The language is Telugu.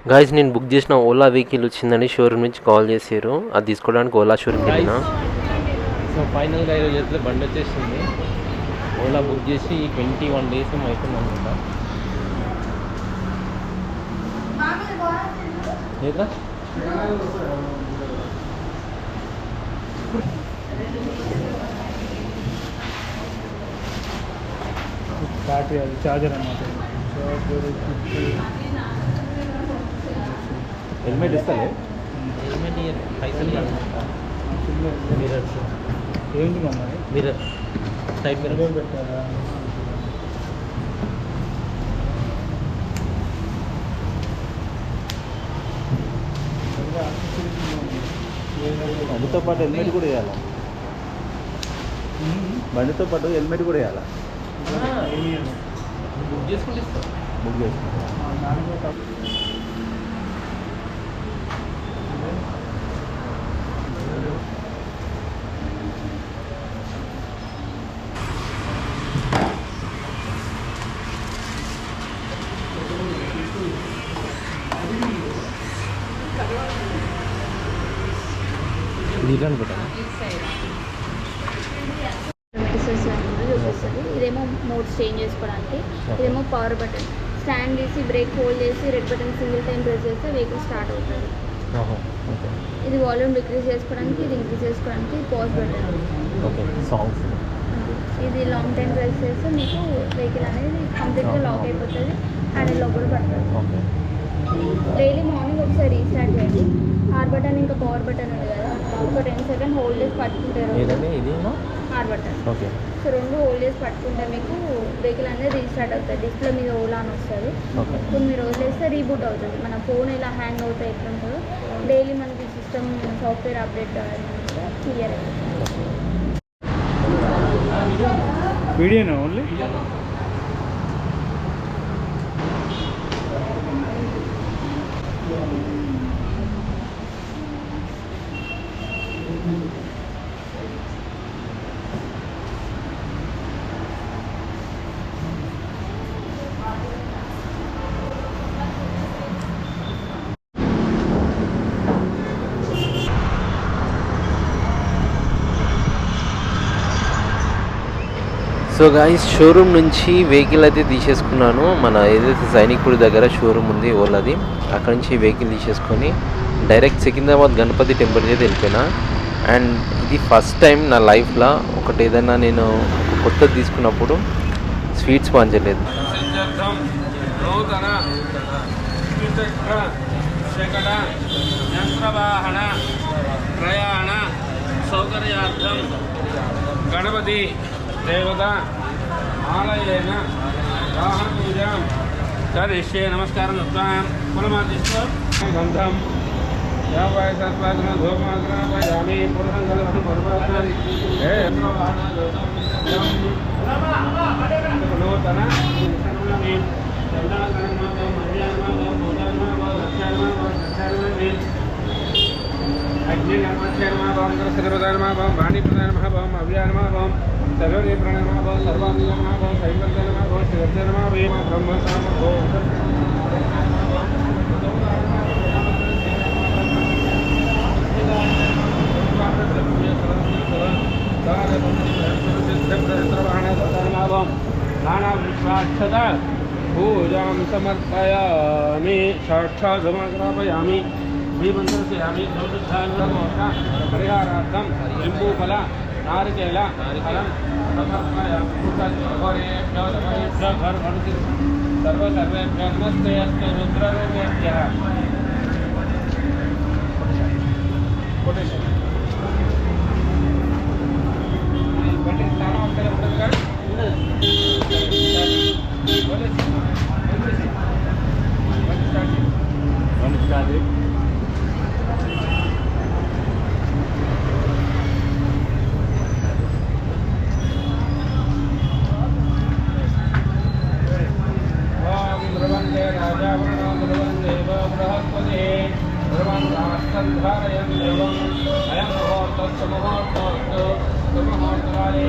గాయస్ నేను బుక్ చేసిన ఓలా వెహికల్ వచ్చిందని షోరూమ్ నుంచి కాల్ చేశారు. అది తీసుకోవడానికి ఓలా షోరూమ్కి వెళ్ళినా. సో ఫైనల్గా ఈరోజు అయితే బండి వచ్చేసింది. ఓలా బుక్ చేసి 21 days అవుతుంది అనుకుంటా. లేదా బ్యాటరీ అది చార్జర్ అన్నమాట. హెల్మెట్ ఇస్తాలే, హెల్మెట్ పైసలు మిరర్స్ ఏంటి మమ్మల్ని మిరర్ సైడ్ మిరర్ పెట్టారా? బండితో పాటు హెల్మెట్ కూడా వేయాలా? బండితో పాటు హెల్మెట్ కూడా వేయాలా? బుక్ చేసుకుంటే ఇస్తాం. బుక్ చేసుకుంటా. నీళ్ళు అనుకుంటాను. చూపిస్తుంది. ఇదేమో మోడ్స్ చేంజ్ చేసుకోవడానికి, ఇదేమో పవర్ బటన్. స్టాండ్ తీసి బ్రేక్ హోల్డ్ చేసి red button single time press చేస్తే వెహికల్ స్టార్ట్ అవుతుంది. ఇది వాల్యూమ్ డిక్రీజ్ చేసుకోవడానికి, ఇది ఇంక్రీజ్ చేసుకోవడానికి పాజ్ బటన్. Okay songs. ఇది లాంగ్ టైం ప్రెస్ చేస్తే మీకు వెహికల్ అనేది కంప్లీట్గా లాక్ అయిపోతుంది, హ్యాండిల్ లోపల పడుతుంది. ఓకే డైలీ మార్నింగ్ ఒకసారి రీస్టార్ట్ చేయండి. ఆర్ బటన్ ఇంకా పవర్ బటన్ ఉంది కదా, ఒక 10 seconds హోల్డ్ చేసి పట్టుకుంటారు. ఏదండి ఇది? Or button. Okay. So 2 hold చేసి పట్టుకుంటే మీకు వెహికల్ అనేది రీస్టార్ట్ అవుతుంది. డిస్ప్లే మీద ఓలా అని వస్తుంది. ఓకే. ఇప్పుడు మీరు వదిలేస్తే రీబూట్ అవుతుంది. మన ఫోన్ ఎలా హ్యాంగ్ అవుతాయి ఎట్లుంటుందో డైలీ మనకి సిస్టమ్ సాఫ్ట్వేర్ అప్డేట్ క్లియర్ అవుతుంది. వీడియోనా ఓన్లీ? సో గాయస్ షోరూమ్ నుంచి వెహికల్ అయితే తీసేసుకున్నాను. మన ఏదైతే సైనికుడి దగ్గర షోరూమ్ ఉంది ఓలాది, అక్కడ నుంచి వెహికల్ తీసేసుకొని డైరెక్ట్ సికింద్రాబాద్ గణపతి టెంపుల్ అయితే వెళ్ళిపోయినా. అండ్ ఇది ఫస్ట్ టైం నా లైఫ్లో ఒకటి ఏదైనా నేను ఒక కొత్తది తీసుకున్నప్పుడు స్వీట్స్ పంచలేదు. ప్రయాణ సౌకర్యార్థం గణపతి దేవత ఆలయేన వాహన పూజాం కరిష్యే. నమస్కారం కులమాదిస్తూ గంధం యాభై సత్పాదన ధూమాగ్రహయామి నూతన అగ్నిర్మాభవం శ్రీపదానమాభవం వాణిప్రదానమాభవం అవ్యానమాభవం సర్వే ప్రణమాభవం సర్వాంగమాభవం సైవర్ధనమాభవం శ్రీవర్ధనమాభవం బ్రహ్మసామభవం. నానావృక్షాక్షత పూజాం సమర్పయామి సాక్షాత్ సమర్పయామి శ్రీమంత్రయామి పరిహారార్థం నింబూఫల నారికేళ ఫలం సర్వేభ్యో నమస్తే అస్తు రుద్రరూపేభ్యః. కొటేషన్ బండి స్థానం అక్కడ ఉంటుంది కదా. ధారయం దేవం అయం ముహూర్తస్సు ముహూర్తోస్తు సుముహూర్తకాలే